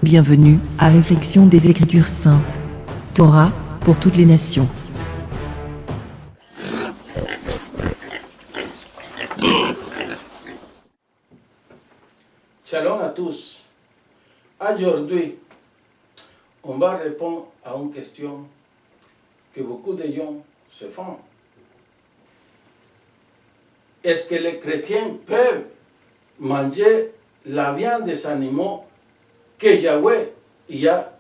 Bienvenue à Réflexion des Écritures Saintes. Torah pour toutes les nations. Shalom à tous. Aujourd'hui, on va répondre à une question que beaucoup de gens se font. Est-ce que les chrétiens peuvent manger la viande des animaux que Yahweh y a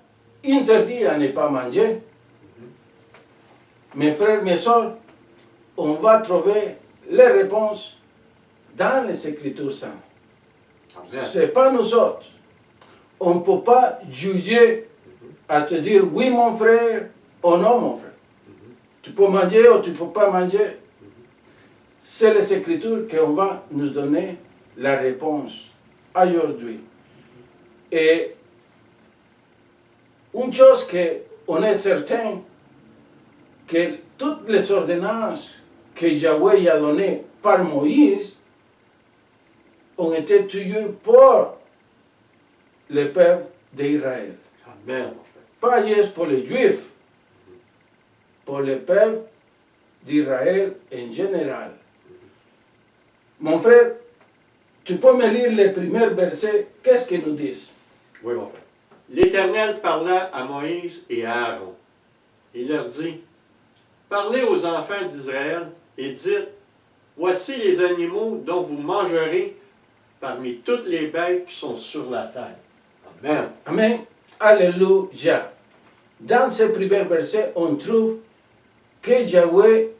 interdit à ne pas manger? Mes frères, mes sœurs, on va trouver les réponses dans les Écritures saintes. Ce n'est pas nous autres. On ne peut pas juger à te dire oui mon frère ou non mon frère. Tu peux manger ou tu ne peux pas manger. C'est les Écritures qu'on va nous donner la réponse aujourd'hui. Et une chose qu'on est certain, que toutes les ordonnances que Yahweh a données par Moïse ont été toujours pour le peuple d'Israël. Amen. Pas juste pour les Juifs, pour le peuple d'Israël en général. Mon frère, tu peux me lire les premiers versets, qu'est-ce qu'ils nous disent? Oui, mon frère. L'Éternel parla à Moïse et à Aaron. Il leur dit, parlez aux enfants d'Israël et dites, voici les animaux dont vous mangerez parmi toutes les bêtes qui sont sur la terre. Amen. Amen. Alléluia. Dans ces premiers versets, on trouve que Yahweh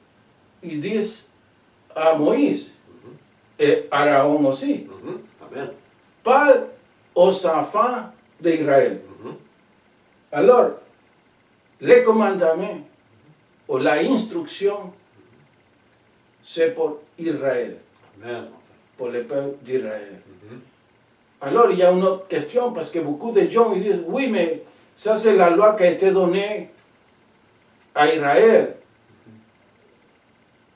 il dit à Moïse et à Aaron aussi, Amen. parle aux enfants d'Israël. Alors, les commandements ou la instruction, c'est pour Israël, Amen. pour le peuple d'Israël. Alors, il y a une autre question, parce que beaucoup de gens ils disent, oui, mais ça c'est la loi qui a été donnée à Israël.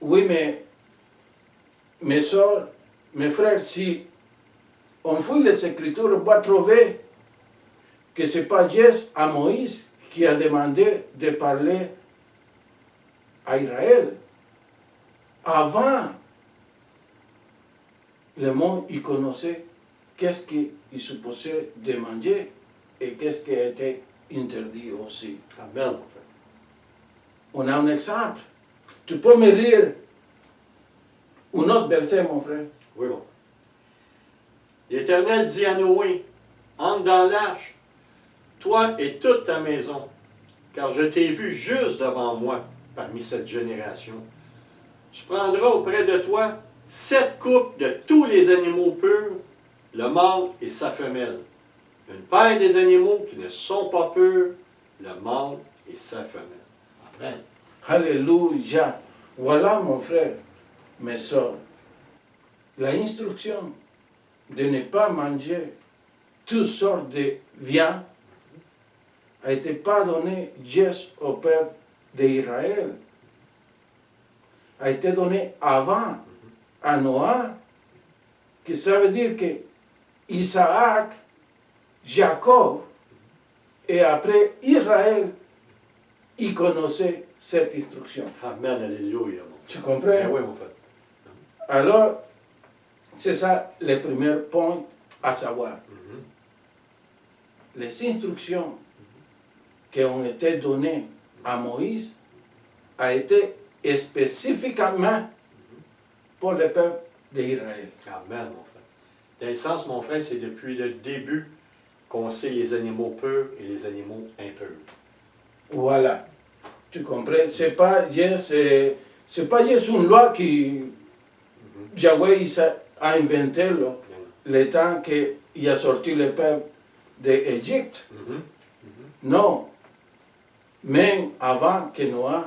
Oui, mais mes soeurs, mes frères, si on fouille les Écritures, on va trouver que ce n'est pas juste à Moïse qui a demandé de parler à Israël. Avant, le monde y connaissait qu'est-ce qu'il supposait de manger et qu'est-ce qui a été interdit aussi. Amen, mon frère. On a un exemple. Tu peux me lire un autre verset, mon frère? Oui, mon frère. L'Éternel dit à Noé, entre dans l'arche, toi et toute ta maison, car je t'ai vu juste devant moi parmi cette génération. Tu prendras auprès de toi 7 coupes de tous les animaux purs, le mâle et sa femelle. Une paire des animaux qui ne sont pas purs, le mâle et sa femelle. Amen. Alléluia. Voilà, mon frère, mes soeurs, l'instruction de ne pas manger toutes sortes de viande a été pas donnée juste au peuple d'Israël. A été donnée avant à Noé, que ça veut dire que Isaac, Jacob et après Israël, ils connaissaient cette instruction. Amen, alléluia. Mon Tu frère. comprends? Ben oui, mon frère. Alors, c'est ça le premier point à savoir. Les instructions qui ont été données à Moïse ont été spécifiquement pour le peuple d'Israël. Amen, mon frère. Dans le sens, mon frère, c'est depuis le début qu'on sait les animaux purs et les animaux impurs. Voilà. Tu comprends? C'est pas juste une loi qui Yahweh a inventé le temps qu'il a sorti le peuple d'Égypte. Non. Même avant que Noé,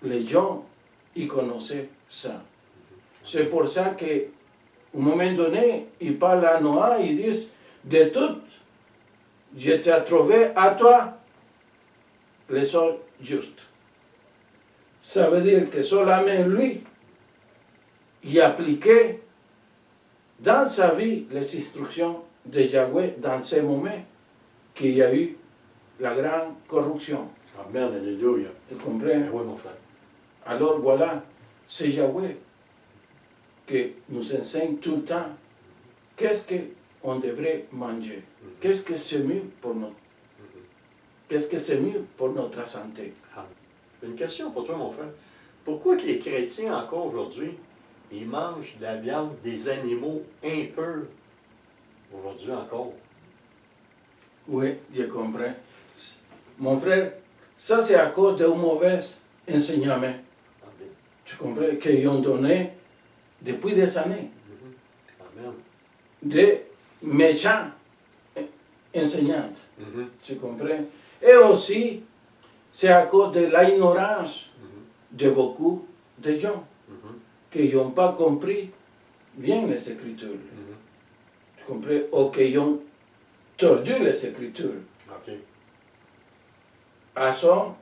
les gens, ils connaissaient ça. C'est pour ça qu'à un moment donné, ils parlent à Noé, ils disent, de tout, je t'ai trouvé à toi le seul juste. Ça veut dire que seulement lui, il appliquait dans sa vie les instructions de Yahweh dans ces moments qu'il y a eu la grande corruption. Amen, alléluia. Tu comprends? Oui, mon frère. Alors voilà, c'est Yahweh qui nous enseigne tout le temps qu'est-ce qu'on devrait manger, qu'est-ce que c'est mieux pour notre, qu'est-ce que c'est mieux pour notre santé. Une question pour toi, mon frère. Pourquoi que les chrétiens, encore aujourd'hui, ils mangent de la viande des animaux impurs, aujourd'hui encore? Oui, je comprends. Mon frère, ça c'est à cause d'un mauvais enseignement. Amen. Tu comprends? Qu'ils ont donné depuis des années. Amen. Des méchants enseignants. Tu comprends? Et aussi, c'est à cause de l'ignorance de beaucoup de gens qui n'ont pas compris bien les Écritures. Tu comprends? Ou qui ont tordu les Écritures. OK. À son,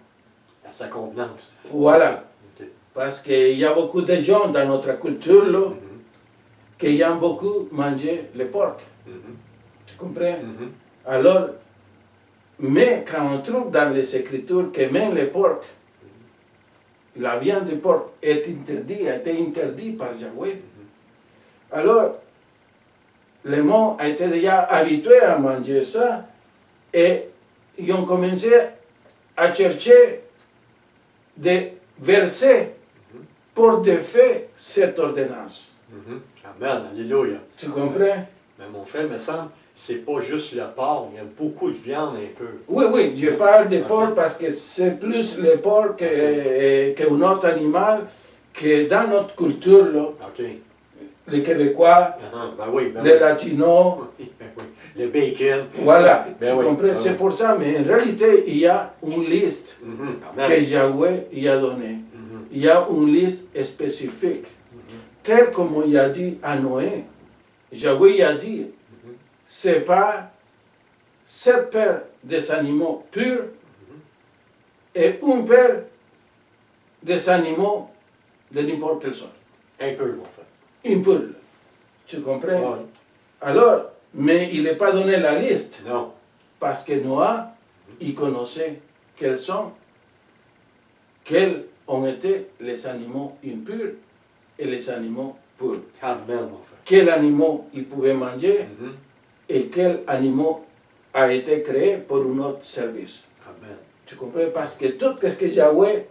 À sa convenance. voilà. OK. Parce qu'il y a beaucoup de gens dans notre culture là, qui aiment beaucoup manger le porc. Tu comprends? Alors, mais quand on trouve dans les Écritures que même le porc, la viande de porc est interdite, a été interdite par Yahweh, alors le monde a été déjà habitué à manger ça et ils ont commencé à chercher des versets pour défaire cette ordonnance. Amen, alléluia. Tu comprends? Mais mon frère, me semble, c'est pas juste le porc, il y a beaucoup de viande un peu. Oui, oui, je parle de porc parce que c'est plus le porc qu'un autre animal que dans notre culture, là, OK. les Québécois, Ben oui, ben les oui. Latinos, Ben oui. Le bacon. voilà, Ben tu oui, comprends? ben C'est oui. pour ça, mais en réalité, il y a une liste que Amen. Yahweh y a donnée. Il y a une liste spécifique, telle comme il a dit à Noé. Yahweh a dit, c'est pas 7 paires des animaux purs et une paire des animaux de n'importe quelle sorte. Un peu, mon frère. Impurs. Tu comprends? Oui. Alors, mais il n'est pas donné la liste, Non. parce que Noah, il connaissait quels ont été les animaux impurs et les animaux purs. Amen, mon frère. Quels animaux il pouvait manger et quel animal a été créé pour un autre service. Amen. Tu comprends? Parce que tout ce que Yahweh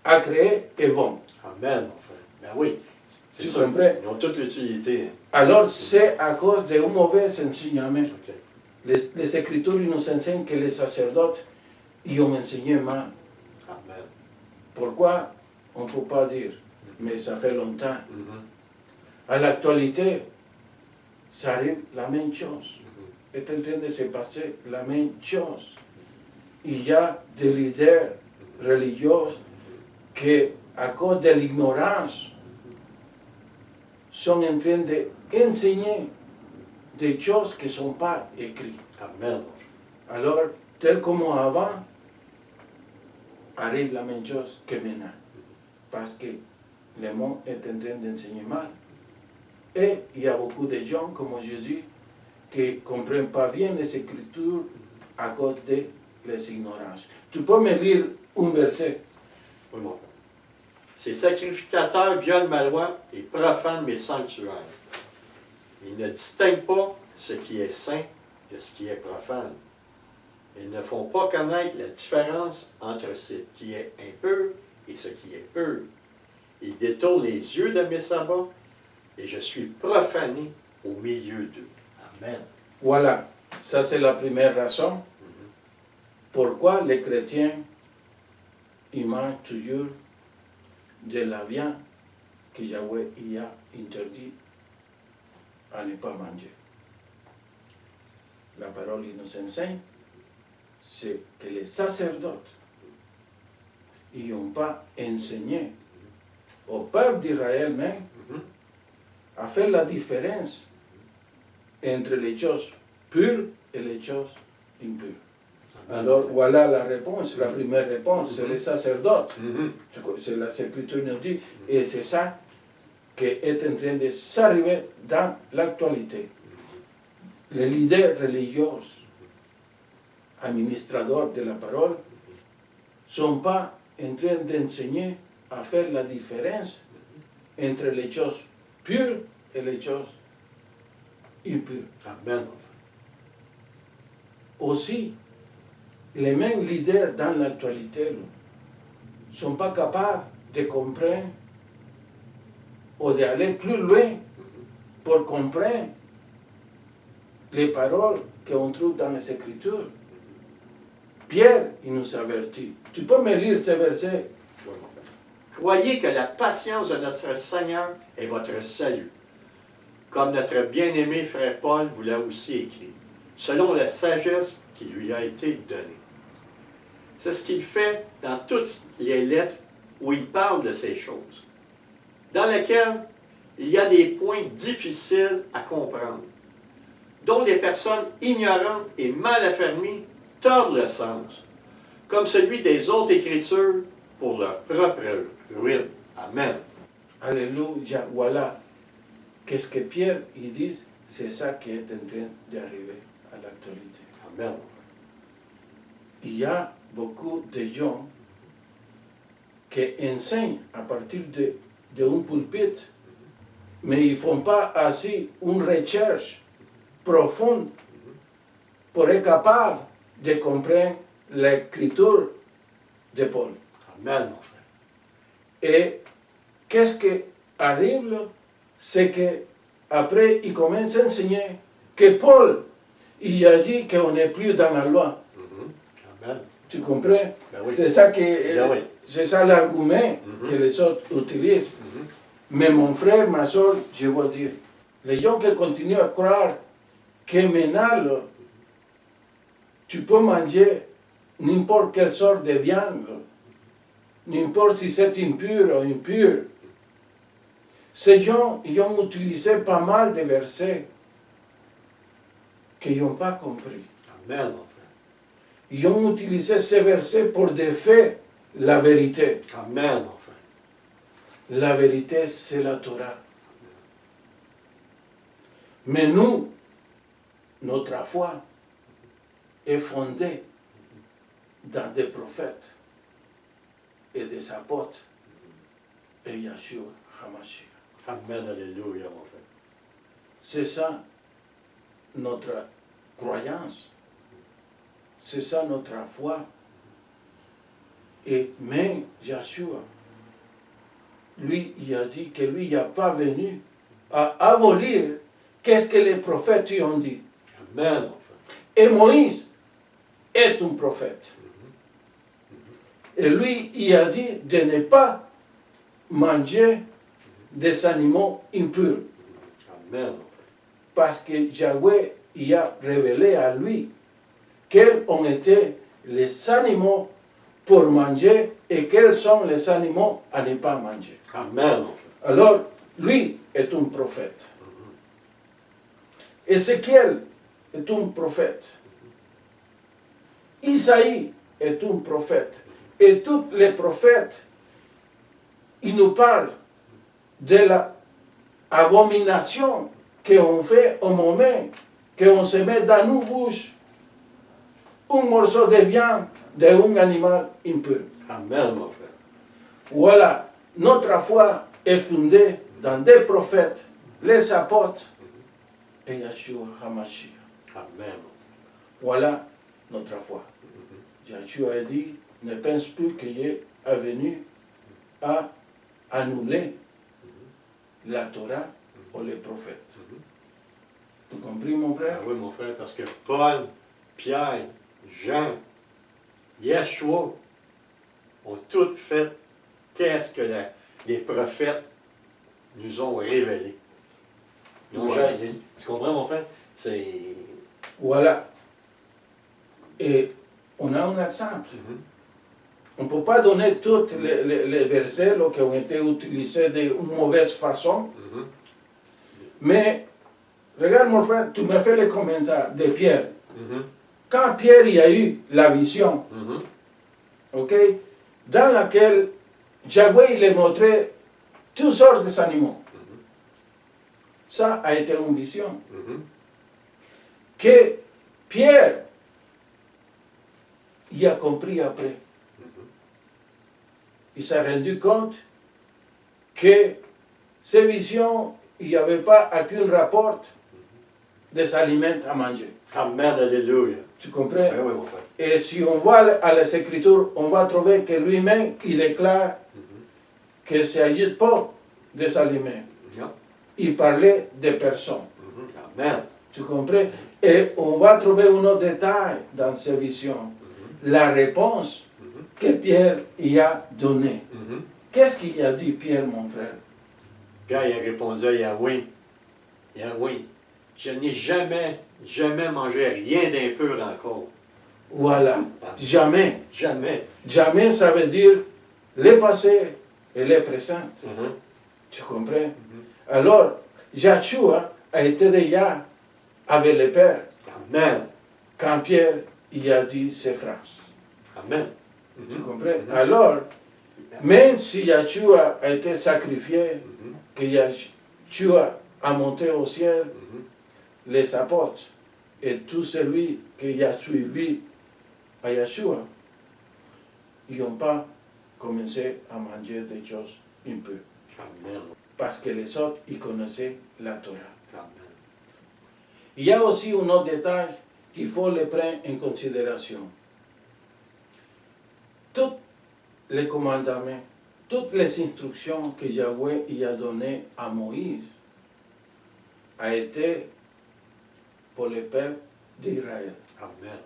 a créé est bon. Amen, mon frère. Ben oui. C'est Tu ça. comprends? Ils ont toute l'utilité. Alors c'est à cause d'un mauvais enseignement. OK. Les Écritures nous enseignent que les sacerdotes y ont enseigné mal. Amen. Pourquoi? On ne peut pas dire, mais ça fait longtemps. À l'actualité, ça arrive la même chose. Est en train de se passer la même chose. Il y a des leaders religieux qui, à cause de l'ignorance, sont en train d'enseigner des choses qui ne sont pas écrites. Amen. Alors, tel comme avant, arrive la même chose que maintenant. Parce que le monde est en train d'enseigner mal. Et il y a beaucoup de gens, comme Jésus, qui ne comprennent pas bien les Écritures à cause de les ignorances. Tu peux me lire un verset? Oui, mon frère. Ces sacrificateurs violent ma loi et profanent mes sanctuaires. Ils ne distinguent pas ce qui est saint de ce qui est profane. Ils ne font pas connaître la différence entre ce qui est impur et ce qui est pur. Ils détournent les yeux de mes sabbats et je suis profané au milieu d'eux. Amen. Voilà, ça c'est la première raison. Pourquoi les chrétiens, ils mangent toujours de la viande que Yahweh y a interdit à ne pas manger. La parole il nous enseigne, c'est que les sacerdotes, ils n'ont pas enseigné au peuple d'Israël même à faire la différence entre les choses pures et les choses impures. Alors voilà la réponse, la première réponse, c'est les sacerdotes. C'est la Écriture nous dit, et c'est ça qui est en train de s'arriver dans l'actualité. Les leaders religieux, administrateurs de la parole, ne sont pas en train d'enseigner à faire la différence entre les choses pures et les choses impures. Amen. Aussi, les mêmes leaders dans l'actualité ne sont pas capables de comprendre ou d'aller plus loin pour comprendre les paroles qu'on trouve dans les Écritures. Pierre, il nous avertit. Tu peux me lire ce verset? Croyez que la patience de notre Seigneur est votre salut, comme notre bien-aimé frère Paul vous l'a aussi écrit, selon la sagesse qui lui a été donnée. C'est ce qu'il fait dans toutes les lettres où il parle de ces choses, dans lesquelles il y a des points difficiles à comprendre, dont les personnes ignorantes et mal affermies tordent le sens, comme celui des autres Écritures pour leur propre ruine. Amen. Alléluia, voilà. Qu'est-ce que Pierre il dit? C'est ça qui est en train d'arriver à l'actualité. Amen. Il y a beaucoup de gens qui enseignent à partir d'un pulpit, mais ils ne font pas assez une recherche profonde pour être capable de comprendre l'écriture de Paul. Amen, mon frère. Et qu'est-ce qui arrive? C'est qu'après, il commence à enseigner que Paul, il a dit qu'on n'est plus dans la loi. Amen. Tu comprends? Ben oui. C'est ça, Ben oui. c'est ça l'argument que les autres utilisent. Mais mon frère, ma soeur, je veux dire, les gens qui continuent à croire que maintenant, tu peux manger n'importe quelle sorte de viande, n'importe si c'est impur ou impur. Ces gens, ils ont utilisé pas mal de versets qu'ils n'ont pas compris. Amen, mon frère. Ils ont utilisé ces versets pour défaire la vérité. Amen, mon frère. La vérité, c'est la Torah. Mais nous, notre foi est fondée dans des prophètes et des apôtres et Yeshua HaMashiach. Amen, alléluia, mon frère. C'est ça notre croyance. C'est ça notre foi. Et même Yeshua, lui, il a dit que lui, il n'est pas venu à abolir qu'est-ce que les prophètes lui ont dit. Amen, mon frère. Et Moïse est un prophète. Et lui, il a dit de ne pas manger des animaux impurs. Amen, mon frère. Parce que Yahweh il a révélé à lui quels ont été les animaux pour manger et quels sont les animaux à ne pas manger. Amen, mon frère. Alors, lui est un prophète. Ézéchiel est un prophète. Isaïe est un prophète. Et tous les prophètes, ils nous parlent de l'abomination qu'on fait au moment qu'on se met dans nos bouches un morceau de viande d'un animal impur. Amen, mon frère. Voilà, notre foi est fondée dans des prophètes, les apôtres et Yeshua HaMashiach. Amen. Voilà notre foi. Yeshua a dit, ne pense plus que j'ai venu à annuler la Torah ou les prophètes. Tu as compris, mon frère? Ah oui, mon frère, parce que Paul, Pierre, Jean, Yeshua ont toutes fait qu'est-ce que les prophètes nous ont révélé. Donc, Ouais. tu comprends, mon frère? C'est... Voilà. Et on a un exemple. On ne peut pas donner tous les versets là, qui ont été utilisés d'une mauvaise façon. Mais, regarde mon frère, tu me fais le commentaire de Pierre. Quand Pierre y a eu la vision, ok, dans laquelle Yahweh il a montré toutes sortes d'animaux. Ça a été une vision. Mhm. Que Pierre y a compris après. Il s'est rendu compte que ces visions, il n'y avait pas aucun rapport des aliments à manger. Amen, alléluia. Tu comprends? Oui, oui, mon frère. Et si on va à les Écritures, on va trouver que lui-même, il est clair qu'il ne s'agit pas des aliments. Non. Il parlait des personnes. Mhm. Amen. Tu comprends? Et on va trouver un autre détail dans ces visions. La réponse que Pierre y a donnée. Mhm. Qu'est-ce qu'il a dit, Pierre, mon frère? Pierre il a répondu à Yahweh. Yahweh, je n'ai jamais mangé rien d'impur encore. Voilà. Jamais. Jamais. Jamais, ça veut dire le passé et le présent. Mhm. Tu comprends? Alors, Yahshua a été déjà avec le Père Amen. quand Pierre y a dit ces phrases. Amen. Tu Mhm. comprends? Alors, même si Yahshua a été sacrifié, Mhm. que Yahshua a monté au ciel, Mhm. les apôtres et tout celui qui a suivi à Yahshua, ils n'ont pas commencé à manger des choses impures. Amen. Parce que les autres, ils connaissaient la Torah. Amen. Il y a aussi un autre détail qu'il faut le prendre en considération. Tous les commandements, toutes les instructions que Yahweh y a données à Moïse a été pour le peuple d'Israël. Amen.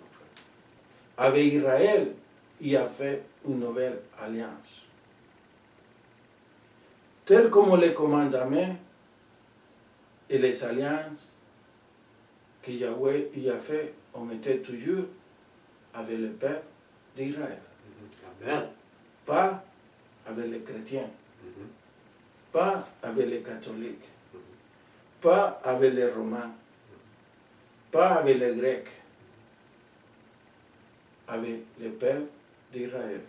Avec Israël, il a fait une nouvelle alliance. Tel comme les commandements et les alliances que Yahweh y a fait, on était toujours avec le peuple d'Israël. Amen. Pas avec les chrétiens, Mhm. pas avec les catholiques, pas avec les romains, pas avec les grecs, avec le peuple d'Israël.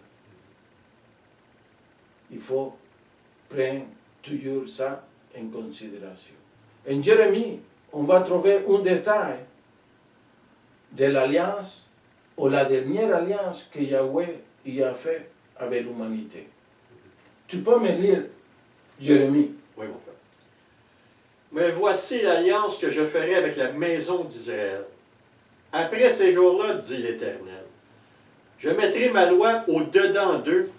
Il faut prendre toujours ça en considération. En Jérémie, on va trouver un détail de l'alliance ou la dernière alliance que Yahweh y a fait avec l'humanité. Tu peux me lire Jérémie? Oui, mon frère. Mais voici l'alliance que je ferai avec la maison d'Israël. Après ces jours-là, dit l'Éternel, je mettrai ma loi au-dedans d'eux,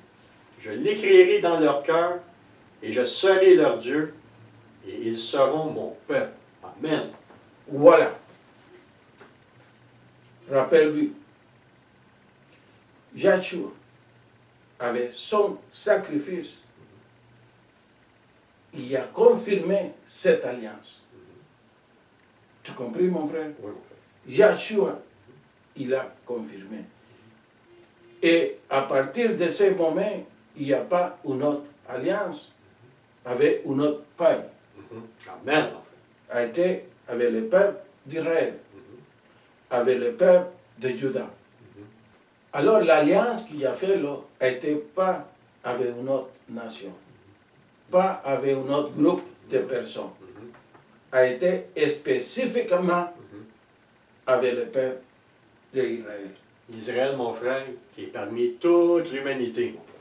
je l'écrirai dans leur cœur, et je serai leur Dieu, et ils seront mon peuple. Amen. Voilà. Rappelle-vous, Yahshua, avec son sacrifice, il a confirmé cette alliance. Tu comprends, mon frère? Oui, mon frère. Yahshua, il a confirmé. Et à partir de ce moment, il n'y a pas une autre alliance avec un autre peuple. Mhm. Amen, mon frère. A été avec le peuple d'Israël, avec le peuple de Juda. Alors l'alliance qu'il a fait là n'était pas avec une autre nation, pas avec un autre groupe de personnes, a été spécifiquement avec le peuple d'Israël. Israël, mon frère, qui est parmi toute l'humanité, mon frère.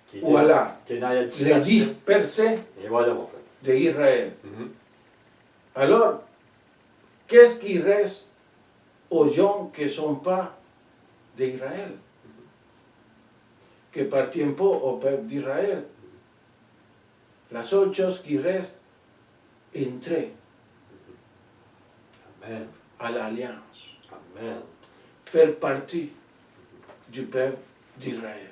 Qui était- Voilà, qui est dans la les 10 dispersion. personnes Et voilà, mon frère. d'Israël. Mhm. Alors, qu'est-ce qui reste aux gens qui ne sont pas d'Israël, qui n'appartiennent pas au peuple d'Israël? La seule chose qui reste, entrer Amen. à l'alliance, Amen. faire partie du peuple d'Israël.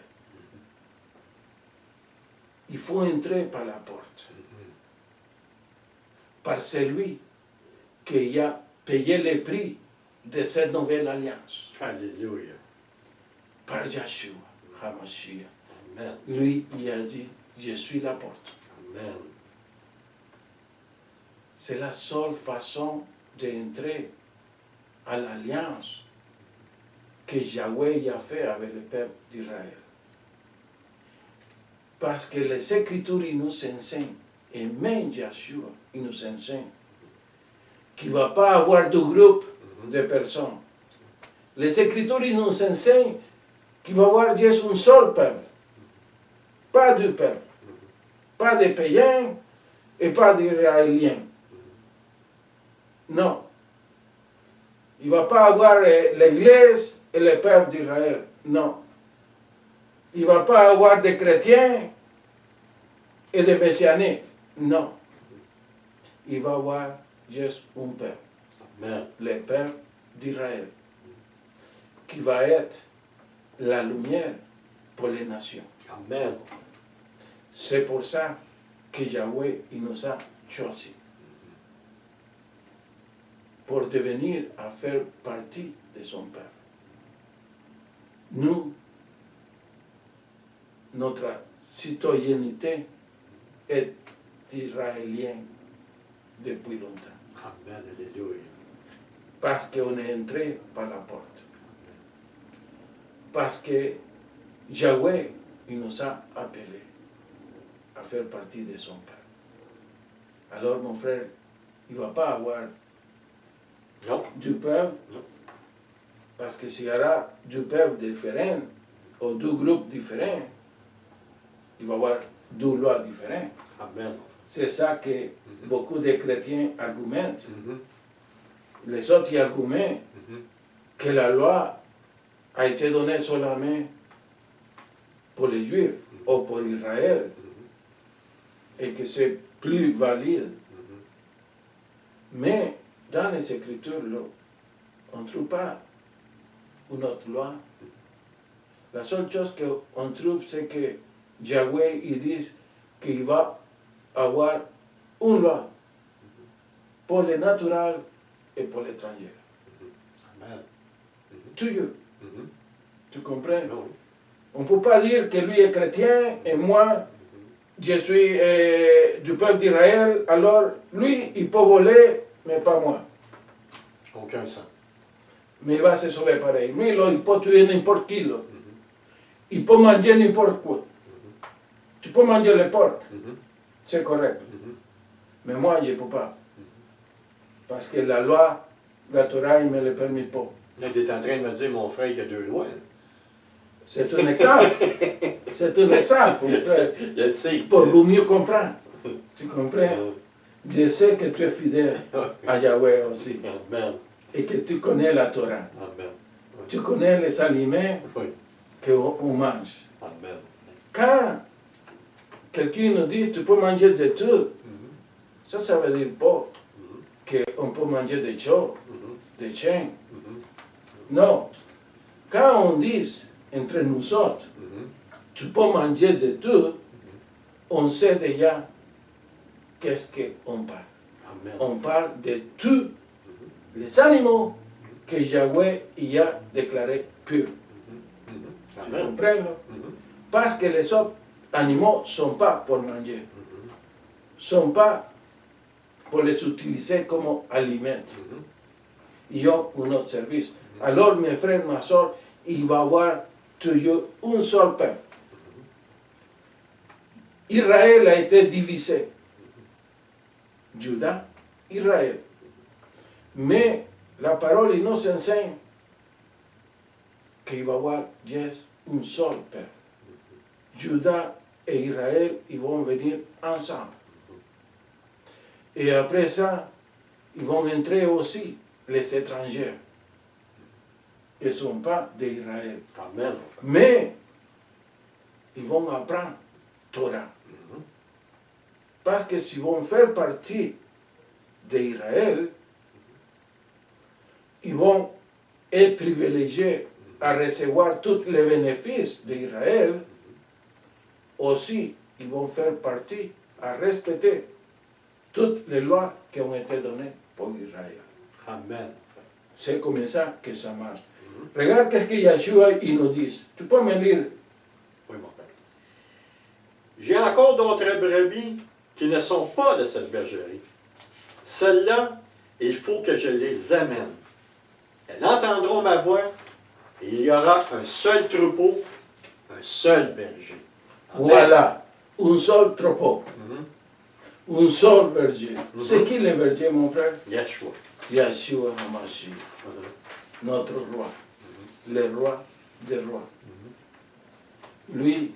Il faut entrer par la porte, par celui qui a payé le prix de cette nouvelle alliance, Alléluia. par Yahshua HaMashiach. Amen. Lui, il a dit, je suis la porte. Amen. C'est la seule façon d'entrer à l'alliance que Yahweh a fait avec le peuple d'Israël. Parce que les Écritures nous enseignent, et même Yahshua, il nous enseigne qu'il ne va pas avoir de groupe de personnes. Les Écritures ils nous enseignent qu'il va y avoir juste un seul peuple. Pas deux peuples. Pas des païens et pas d'Israéliens. Non. Il ne va pas avoir l'Église et le peuple d'Israël. Non. Il ne va pas avoir des chrétiens et des messianiques. Non. Il va avoir juste un peuple. Amen. Le peuple d'Israël. Qui va être la lumière pour les nations. Amen. C'est pour ça que Yahweh il nous a choisis. Pour devenir à faire partie de son peuple. Nous, notre citoyenneté est israélienne depuis longtemps. Amen. Alléluia. Parce qu'on est entré par la porte. Parce que Yahweh il nous a appelés à faire partie de son peuple. Alors mon frère, il ne va pas avoir Non. du peuple, Non. parce que s'il y aura du peuple différent, ou deux groupes différents, il va y avoir deux lois différentes. Amen. C'est ça que beaucoup de chrétiens argumentent. Mhm. Les autres ils argumentent Mhm. que la loi a été donnée seulement pour les Juifs ou pour Israël et que c'est plus valide. Mais dans les Écritures, là, on ne trouve pas une autre loi. La seule chose qu'on trouve, c'est que Yahweh il dit qu'il va avoir une loi pour les naturels et pour l'étranger. Amen. Toujours. Mhm. Tu comprends? Non. On ne peut pas dire que lui est chrétien et moi, je suis du peuple d'Israël, alors lui, il peut voler, mais pas moi. Aucun sens. Mais il va se sauver pareil. Lui, là, il peut tuer n'importe qui. Là. Il peut manger n'importe quoi. Tu peux manger les porcs, Mhm. c'est correct. Mhm. Mais moi, je ne peux pas. Parce que la loi, la Torah, il ne me le permet pas. Là, tu es en train de me dire, mon frère, qu'il y a deux lois. C'est un exemple. C'est un exemple, mon frère. Je le sais. Pour vous mieux comprendre. Tu comprends? Euh, Je sais que tu es fidèle à Yahweh aussi. Amen. Et que tu connais la Torah. Amen. Tu connais les aliments Oui. qu'on mange. Amen. Quand quelqu'un nous dit tu peux manger de tout, Mhm. ça veut dire pas Mhm. qu'on peut manger des choses, Mhm. des chiens. Mhm. Non. Quand on dit entre nous autres, Mhm. tu peux manger de tout, on sait déjà qu'est-ce qu'on parle. Amen. On parle de tous les animaux que Yahweh y a déclarés purs. Mhm. Tu Amen. comprends? Là? Mhm. Parce que les autres animaux ne sont pas pour manger. Mhm. Ne sont pas pour les utiliser comme aliments. Mhm. Ils ont un autre service. Alors, mes frères, ma soeur, il va y avoir toujours un seul peuple. Israël a été divisé. Juda, Israël. Mais la parole il nous enseigne qu'il va y avoir juste un seul peuple. Juda et Israël, ils vont venir ensemble. Et après ça, ils vont entrer aussi les étrangers. Ils ne sont pas d'Israël. Amen. Mais ils vont apprendre Torah. Mhm. Parce que s'ils vont faire partie d'Israël, ils vont être privilégiés à recevoir tous les bénéfices d'Israël. Aussi, ils vont faire partie à respecter toutes les lois qui ont été données pour Israël. Amen. C'est comme ça que ça marche. Regarde qu'est-ce que Yeshua il nous dit. Tu peux me lire? Oui, mon père. J'ai encore d'autres brebis qui ne sont pas de cette bergerie. Celles-là, il faut que je les amène. Elles entendront ma voix et il y aura un seul troupeau, un seul berger. Amen. Voilà, un seul troupeau. Mhm. un seul verger. C'est qui le verger, mon frère? Yeshua. Yeshua HaMashiach, notre roi, le roi des rois. Lui,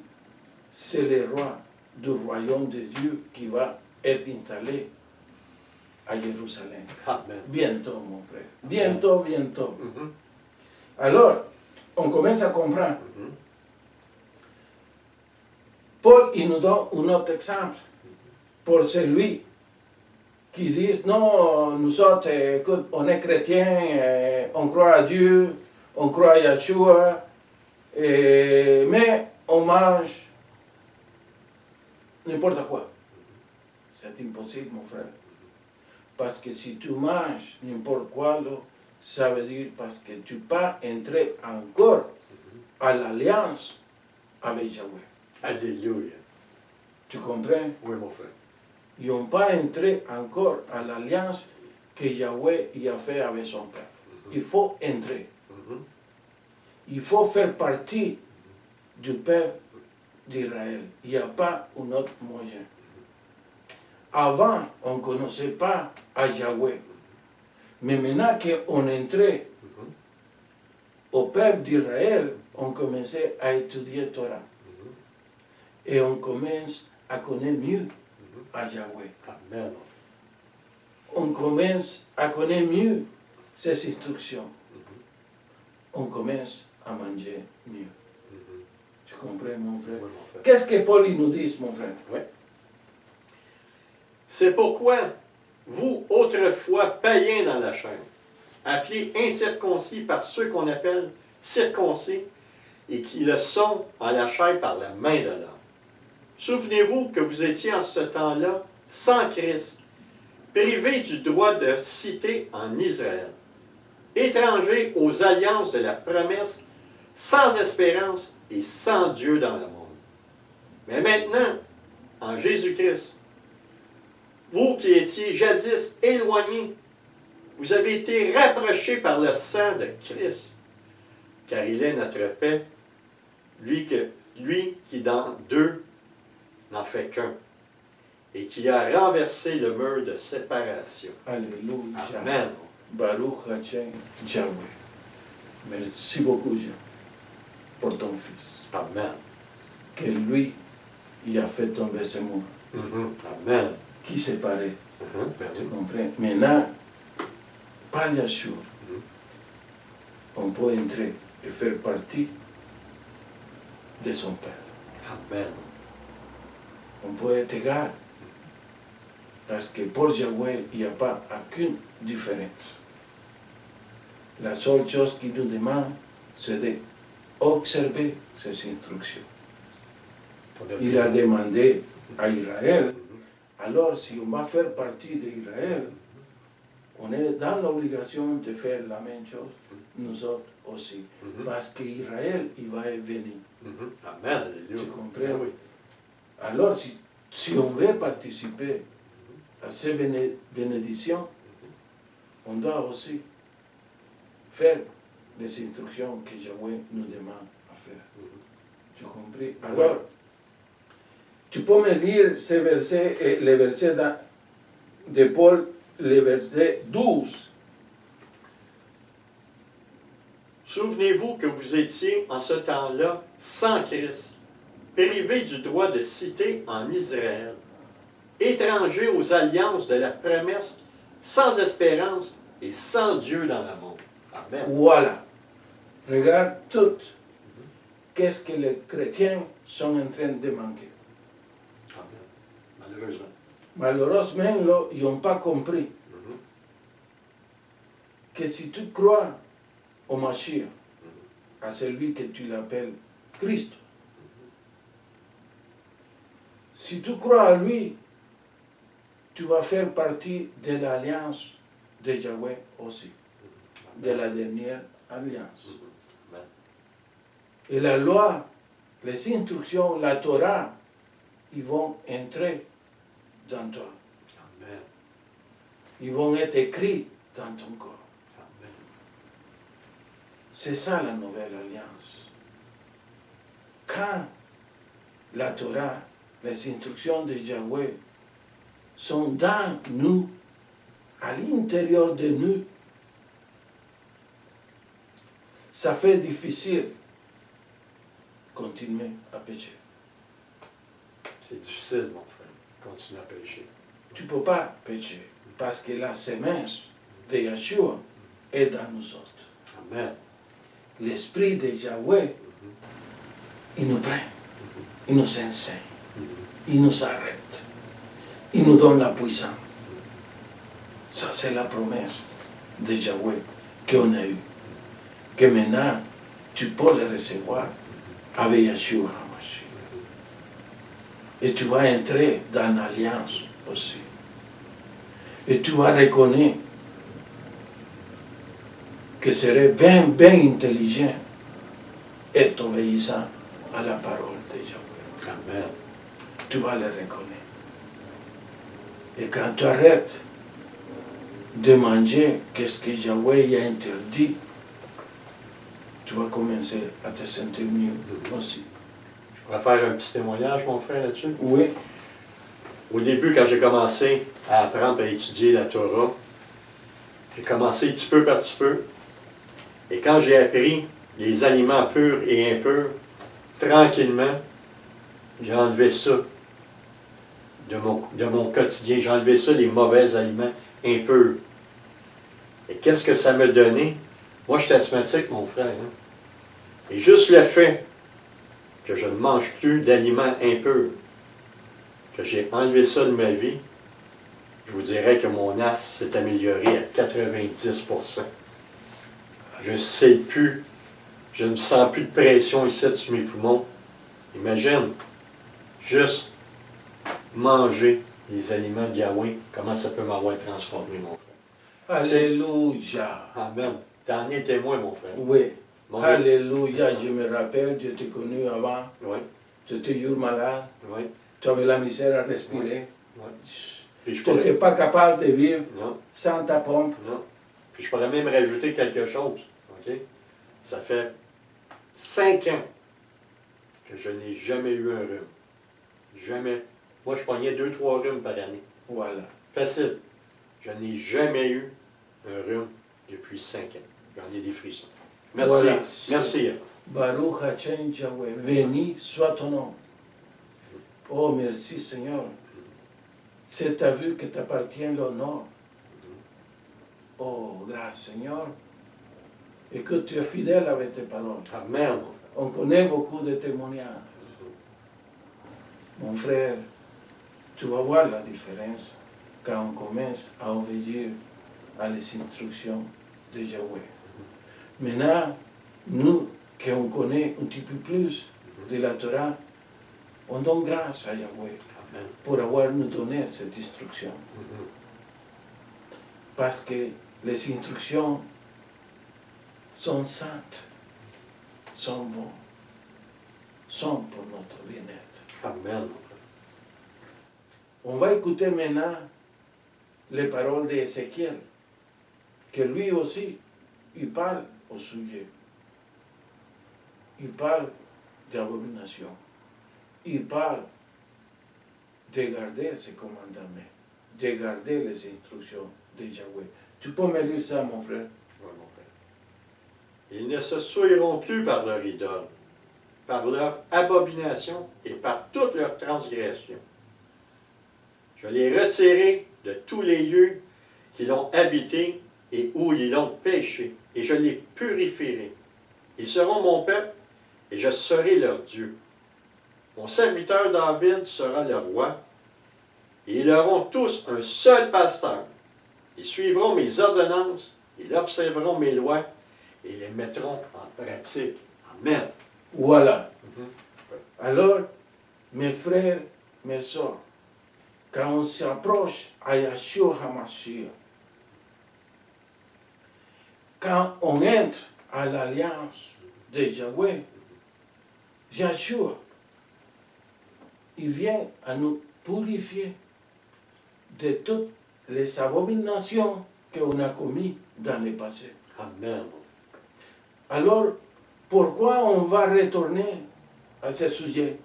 c'est le roi du royaume de Dieu qui va être installé à Jérusalem. Amen. Bientôt, mon frère. Bientôt, bientôt. Alors, on commence à comprendre. Paul, il nous donne un autre exemple pour celui qui dit, non, nous autres, écoute, on est chrétiens, on croit à Dieu, on croit à Yeshua, mais on mange n'importe quoi. C'est impossible, mon frère. Parce que si tu manges n'importe quoi, là, ça veut dire parce que tu pas entré encore à l'alliance avec Yahweh. Alléluia. Tu comprends? Oui, mon frère. Ils n'ont pas entré encore à l'alliance que Yahweh y a fait avec son peuple. Il faut entrer. Il faut faire partie du peuple d'Israël. Il n'y a pas un autre moyen. Avant, on ne connaissait pas à Yahweh. Mais maintenant qu'on entrait au peuple d'Israël, on commençait à étudier Torah. Et on commence à connaître mieux à Yahweh. Amen. On commence à connaître mieux ses instructions. On commence à manger mieux. Tu comprends, mon frère? Oui, mon frère. Qu'est-ce que Paul il nous dit, mon frère? Oui. C'est pourquoi, vous, autrefois païens dans la chair, appelés incirconcis par ceux qu'on appelle circoncis, et qui le sont en la chair par la main de l'homme. Souvenez-vous que vous étiez en ce temps-là sans Christ, privés du droit de cité en Israël, étrangers aux alliances de la promesse, sans espérance et sans Dieu dans le monde. Mais maintenant, en Jésus-Christ, vous qui étiez jadis éloignés, vous avez été rapprochés par le sang de Christ, car il est notre paix, lui qui dans deux n'en fait qu'un, et qui a renversé le mur de séparation. Alléluia. Amen. Baruch Hashem Yahweh. Merci beaucoup, Jean, pour ton fils. Amen. Que lui, il a fait tomber ce mur Amen. qui séparait. Ben Tu oui. comprends? Maintenant, par Yeshua, on peut entrer et faire partie de son Père. Amen. On peut être égal. Parce que pour Yahweh, il n'y a pas aucune différence. La seule chose qu'il nous demande, c'est d'observer ses instructions. Il a demandé à Israël, alors si on va faire partie d'Israël, on est dans l'obligation de faire la même chose, nous autres aussi. Parce qu'Israël, il va venir. Amen. Alléluia. Tu comprends? Ben oui. Alors, si on veut participer à ces bénédictions, on doit aussi faire les instructions que Yahweh nous demande à faire. Tu comprends? Alors, tu peux me lire ces versets, les versets de Paul, les versets 12. Souvenez-vous que vous étiez en ce temps-là sans Christ, privés du droit de cité en Israël, étrangers aux alliances de la promesse, sans espérance et sans Dieu dans le monde. Amen. Voilà. Regarde tout. Qu'est-ce que les chrétiens sont en train de manquer. Amen. Malheureusement. Malheureusement, là, ils n'ont pas compris que si tu crois au Mashiach, à celui que tu l'appelles Christ, si tu crois à lui, tu vas faire partie de l'alliance de Yahweh aussi, de la dernière alliance. Amen. Et la loi, les instructions, la Torah, ils vont entrer dans toi. Amen. Ils vont être écrits dans ton corps. Amen. C'est ça la nouvelle alliance. Quand la Torah, les instructions de Yahweh sont dans nous, à l'intérieur de nous, ça fait difficile de continuer à pécher. C'est difficile, mon frère, continuer à pécher. Tu ne peux pas pécher parce que la semence de Yeshua est dans nous autres. Amen. L'esprit de Yahweh, il nous prend, il nous enseigne, il nous arrête, il nous donne la puissance. Ça, c'est la promesse de Yahweh qu'on a eue. Que maintenant, tu peux le recevoir avec Yeshua HaMashiach. Et tu vas entrer dans l'alliance aussi. Et tu vas reconnaître que serait bien, bien intelligent et obéissant à la parole de Yahweh. Amen. Tu vas le reconnaître. Et quand tu arrêtes de manger qu'est-ce que Yahweh a interdit, tu vas commencer à te sentir mieux aussi. Je pourrais faire un petit témoignage, mon frère, là-dessus. Oui. Au début, quand j'ai commencé à apprendre à étudier la Torah, j'ai commencé petit peu par petit peu. Et quand j'ai appris les aliments purs et impurs, tranquillement, j'ai enlevé ça de mon quotidien. J'ai enlevé ça, les mauvais aliments impurs. Et qu'est-ce que ça m'a donné? Moi, je suis asthmatique, mon frère. Hein? Et juste le fait que je ne mange plus d'aliments impurs, que j'ai enlevé ça de ma vie, je vous dirais que mon asthme s'est amélioré à 90%. Je ne sais plus, je ne sens plus de pression ici sur mes poumons. Imagine, juste manger les aliments de Yahweh, comment ça peut m'avoir transformé, mon frère. Alléluia. Amen. T'en es témoin, mon frère. Oui. Mon Alléluia. Je me rappelle, je t'ai connu avant. Oui, Tu étais toujours malade. oui, Tu avais la misère à respirer. oui. Puis je Tu n'étais pourrais, pas capable de vivre non, sans ta pompe. non. Puis je pourrais même rajouter quelque chose. OK? Ça fait 5 ans que je n'ai jamais eu un rhume. Jamais. Moi, je pognais 2-3 rhumes par année. Voilà. Facile. Je n'ai jamais eu un rhume depuis 5 ans. J'en ai des frissons. Merci. Voilà. Merci. Baruch Hashem Yahweh. Béni soit ton nom. Oh, merci Seigneur. C'est à vous que t'appartient l'honneur. Oh, grâce Seigneur. Et que tu es fidèle avec tes paroles. Amen. On connaît beaucoup de témoignages. Mon frère, tu vas voir la différence quand on commence à obéir à les instructions de Yahweh. Maintenant, nous, qu'on connaît un petit peu plus de la Torah, on donne grâce à Yahweh Amen. pour avoir nous donné cette instruction. Parce que les instructions sont saintes, sont bonnes, sont pour notre bien-être. Amen. On va écouter maintenant les paroles d'Ézéchiel, que lui aussi, il parle au sujet. Il parle d'abomination. Il parle de garder ses commandements, de garder les instructions de Yahweh. Tu peux me lire ça, mon frère? Oui, mon frère. Ils ne se souilleront plus par leur idole, par leur abomination et par toute leur transgression. Je les retirerai de tous les lieux qui l'ont habité et où ils l'ont péché, et je les purifierai. Ils seront mon peuple, et je serai leur Dieu. Mon serviteur David sera le roi, et ils auront tous un seul pasteur. Ils suivront mes ordonnances, ils observeront mes lois, et les mettront en pratique. Amen. Voilà. Alors, mes frères, mes soeurs, quand on s'approche à Yeshua HaMashiach, quand on entre à l'alliance de Yahweh, Yeshua, il vient à nous purifier de toutes les abominations qu'on a commises dans le passé. Amen. Alors, pourquoi on va retourner à ce sujet?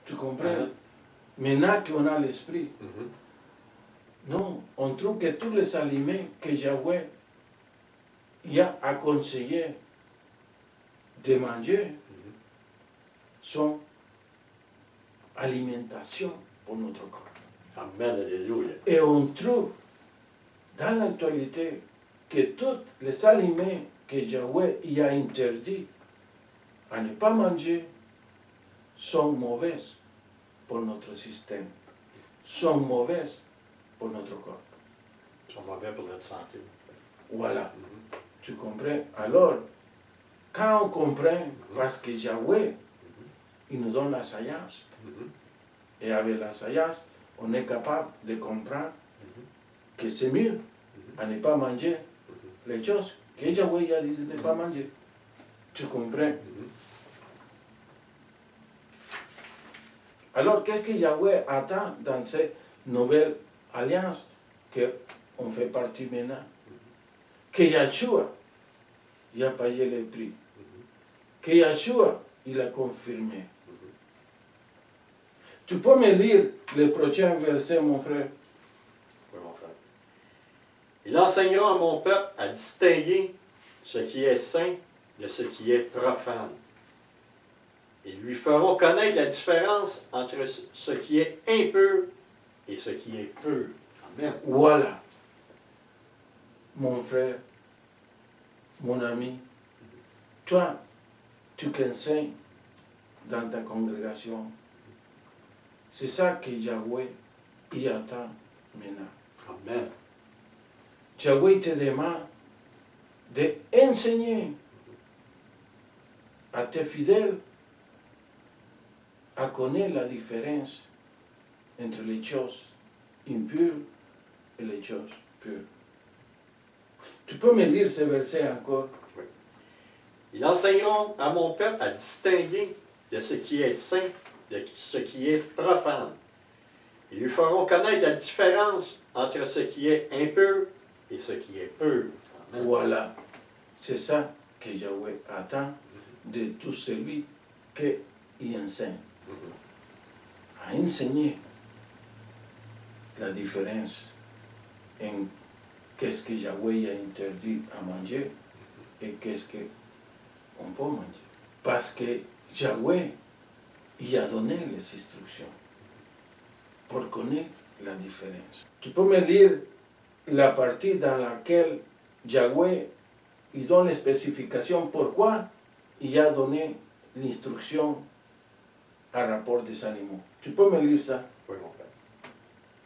Tu comprends? Maintenant qu'on a l'esprit, Mhm. non, on trouve que tous les aliments que Yahweh y a conseillé de manger Mhm. sont alimentation pour notre corps. Amen, alléluia. Et on trouve dans l'actualité que tous les aliments que Yahweh y a interdit à ne pas manger sont mauvais pour notre système, sont mauvais pour notre corps. Ils sont mauvais pour notre santé. Voilà, Mhm. tu comprends? Alors, quand on comprend, parce que Yahweh, il nous donne la sagesse, Mhm. et avec la sagesse, on est capable de comprendre Mhm. que c'est mieux à ne pas manger les choses que Yahweh a dit de ne pas manger. Tu comprends? Mhm. Alors, qu'est-ce que Yahweh attend dans cette nouvelle alliance qu'on fait partie maintenant? Que Yahshua, il a payé le prix. Que Yahshua, il a confirmé. Tu peux me lire le prochain verset, mon frère? Oui, mon frère. Il enseignera à mon peuple à distinguer ce qui est saint de ce qui est profane. Ils lui feront connaître la différence entre ce qui est impur et ce qui est pur. Amen. Voilà, mon frère, mon ami, toi, tu qu'enseignes dans ta congrégation. C'est ça que Yahweh y attend maintenant. Amen. Yahweh te demande d'enseigner à tes fidèles à connaître la différence entre les choses impures et les choses pures. Tu peux me lire ce verset encore? Ils enseigneront à mon peuple à distinguer de ce qui est saint de ce qui est profane. Ils lui feront connaître la différence entre ce qui est impur et ce qui est pur. Amen. Voilà, c'est ça que Yahweh attend de tout celui qui enseigne. À enseigner la différence en qu'est-ce que Yahweh a interdit à manger et qu'est-ce qu'on peut manger. Parce que Yahweh y a donné les instructions pour connaître la différence. Tu peux me lire la partie dans laquelle Yahweh il donne les spécifications pourquoi il a donné l'instruction à rapport des animaux. Tu peux me lire ça? Oui, mon père.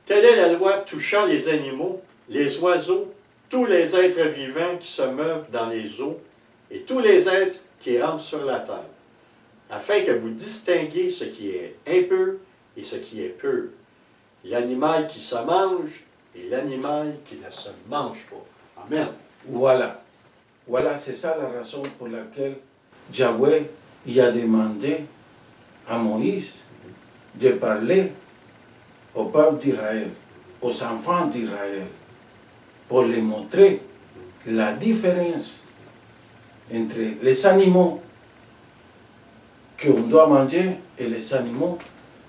Telle est la loi touchant les animaux, les oiseaux, tous les êtres vivants qui se meuvent dans les eaux et tous les êtres qui rampent sur la terre, afin que vous distinguiez ce qui est impur et ce qui est pur, l'animal qui se mange et l'animal qui ne se mange pas. Amen. Voilà. Voilà, c'est ça la raison pour laquelle Yahweh y a demandé à Moïse de parler au peuple d'Israël, aux enfants d'Israël, pour les montrer la différence entre les animaux qu'on doit manger et les animaux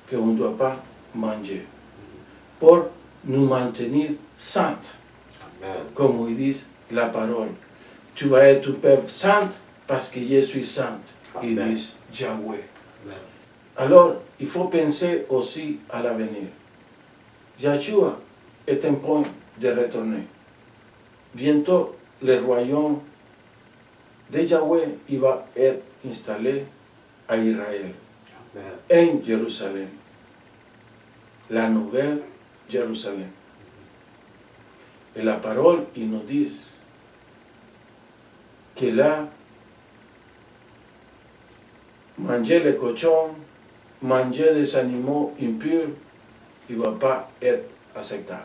qu'on ne doit pas manger, pour nous maintenir saints, Amen. comme ils disent la parole. Tu vas être un peuple saint parce que je suis saint, ils Amen. disent Yahweh. Amen. Alors, il faut penser aussi à l'avenir. Yahshua est un point de retourner. Bientôt, le royaume de Yahweh il va être installé à Israël, Amen. en Jérusalem. La nouvelle Jérusalem. Et la parole, il nous dit que là, manger les cochons, manger des animaux impurs, il ne va pas être acceptable.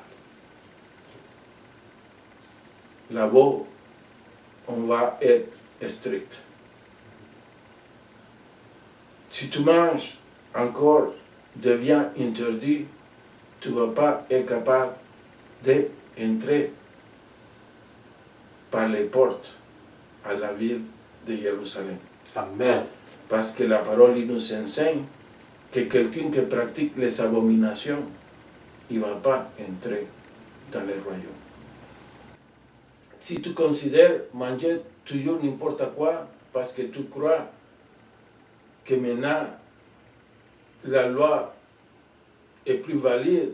Là-bas, on va être strict. Si tu manges encore de viande interdite, tu ne vas pas être capable d'entrer par les portes à la ville de Jérusalem. Amen. Parce que la parole il nous enseigne que quelqu'un qui pratique les abominations, il ne va pas entrer dans le royaume. Si tu considères manger toujours n'importe quoi parce que tu crois que maintenant la loi est plus valide,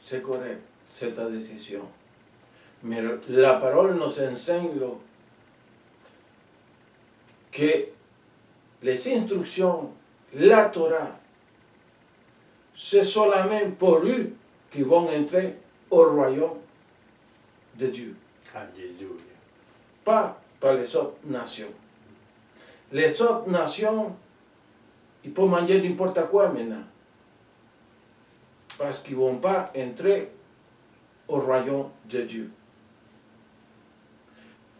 c'est correct, c'est ta décision. Mais la parole nous enseigne que les instructions, la Torah, c'est seulement pour eux qui vont entrer au royaume de Dieu. Alléluia. Pas par les autres nations. Les autres nations, ils peuvent manger n'importe quoi maintenant. Parce qu'ils ne vont pas entrer au royaume de Dieu.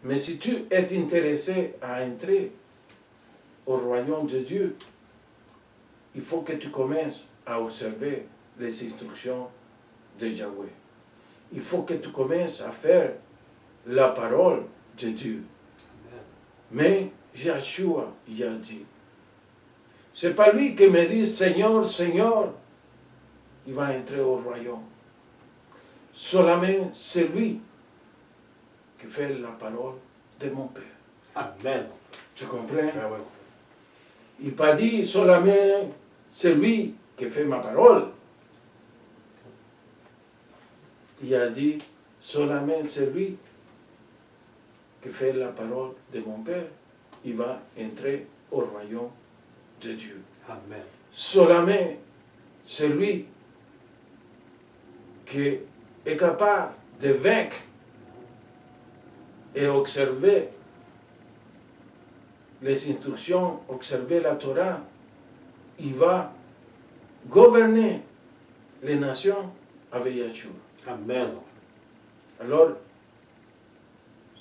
Mais si tu es intéressé à entrer au royaume de Dieu, il faut que tu commences à observer les instructions de Yahweh. Il faut que tu commences à faire la parole de Dieu. Mais Yeshua, il a dit, c'est pas lui qui me dit Seigneur, Seigneur, il va entrer au royaume. Seulement c'est lui qui fait la parole de mon Père. Amen. Tu comprends? Ben oui. Il n'a pas dit seulement c'est lui qui fait ma parole. Il a dit seulement c'est lui qui fait la parole de mon Père. Il va entrer au royaume de Dieu. Amen. Seulement c'est lui qui est capable de vaincre et observer les instructions, observer la Torah, il va gouverner les nations avec Yeshua. Amen. Alors,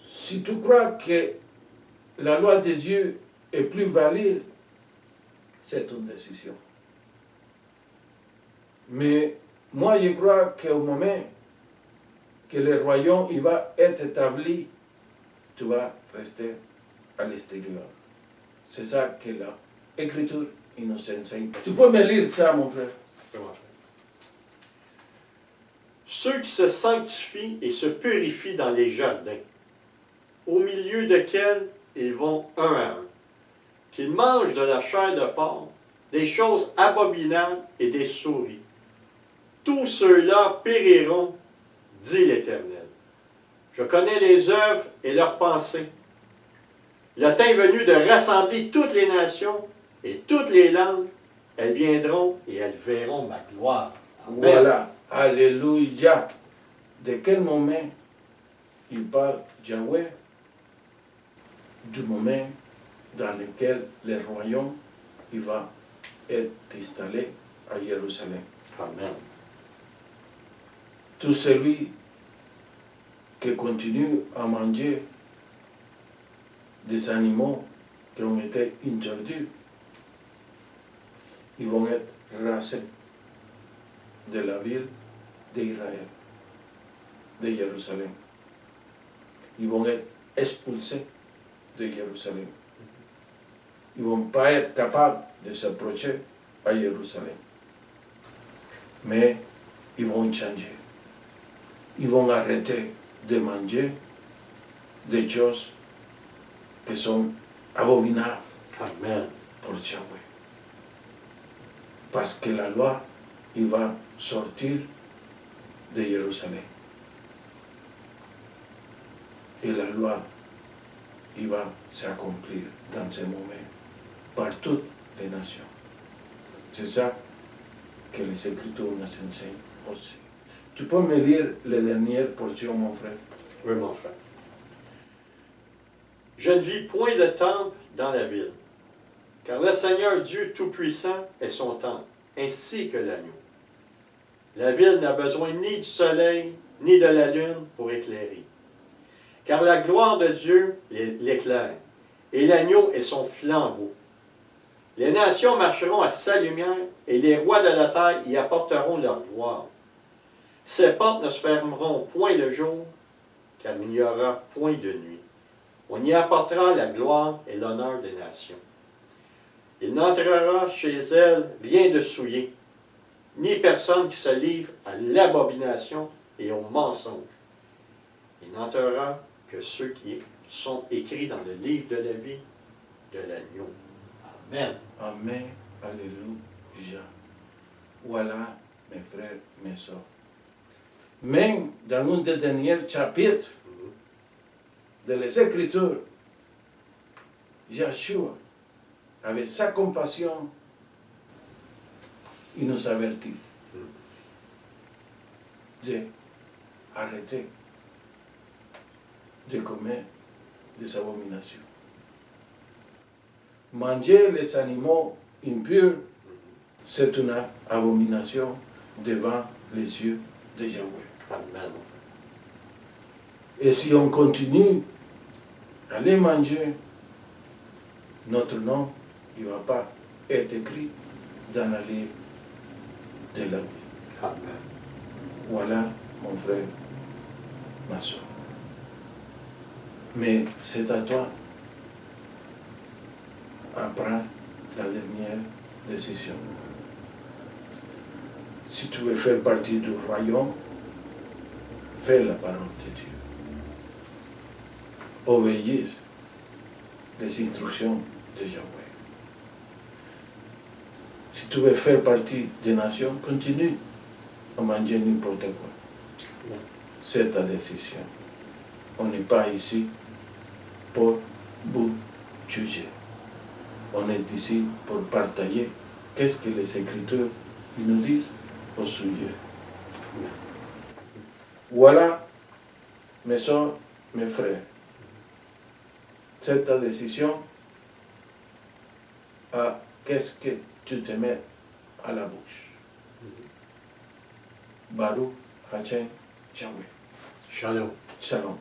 si tu crois que la loi de Dieu est plus valide, c'est une décision. Mais moi, je crois qu'au moment que le royaume il va être établi, tu vas rester à l'extérieur. C'est ça que l'Écriture nous enseigne. Tu peux me lire ça, mon frère? Ceux qui se sanctifient et se purifient dans les jardins, au milieu desquels ils vont un à un, qu'ils mangent de la chair de porc, des choses abominables et des souris. Tous ceux-là périront, dit l'Éternel. Je connais les œuvres et leurs pensées. Le temps est venu de rassembler toutes les nations et toutes les langues. Elles viendront et elles verront ma gloire. Amen. Voilà. Alléluia. De quel moment il parle Yahweh? Du moment dans lequel le royaume il va être installé à Jérusalem. Amen. Tout celui qui continue à manger des animaux qui ont été interdits, ils vont être rassés de la ville d'Israël, de Jérusalem. Ils vont être expulsés de Jérusalem. Ils ne vont pas être capables de s'approcher à Jérusalem. Mais ils vont changer. Ils vont arrêter de manger des choses qui sont abominables Amen. pour Yahweh. Parce que la loi, il va sortir de Jérusalem. Et la loi, il va s'accomplir dans ce moment par toutes les nations. C'est ça que les Écritures nous enseignent aussi. Tu peux me lire les dernières portions, mon frère? Oui, mon frère. Je ne vis point de temple dans la ville, car le Seigneur Dieu Tout-Puissant est son temple, ainsi que l'agneau. La ville n'a besoin ni du soleil, ni de la lune pour éclairer, car la gloire de Dieu l'éclaire, et l'agneau est son flambeau. Les nations marcheront à sa lumière, et les rois de la terre y apporteront leur gloire. Ses portes ne se fermeront point le jour, car il n'y aura point de nuit. On y apportera la gloire et l'honneur des nations. Il n'entrera chez elle rien de souillé, ni personne qui se livre à l'abomination et au mensonge. Il n'entrera que ceux qui sont écrits dans le livre de la vie de l'agneau. Amen. Amen. Alléluia. Voilà, mes frères, mes soeurs. Même dans un des derniers chapitres de les Écritures, Yeshua, avec sa compassion, il nous avertit d'arrêter de commettre des abominations. Manger les animaux impurs, c'est une abomination devant les yeux de Yahweh. Amen. Et si on continue à les manger, notre nom ne va pas être écrit dans le livre de la vie. Amen. Voilà, mon frère, ma soeur. Mais c'est à toi à prendre la dernière décision. Si tu veux faire partie du royaume, fais la parole de Dieu. Obéis les instructions de Yahweh. Si tu veux faire partie des nations, continue à manger n'importe quoi. C'est ta décision. On n'est pas ici pour vous juger. On est ici pour partager qu'est-ce que les Écritures nous disent au sujet. Voilà, mes soeurs, mes frères. C'est ta décision. Qu'est-ce que tu te mets à la bouche? Baruch Hashem Yahweh. Shalom. Shalom.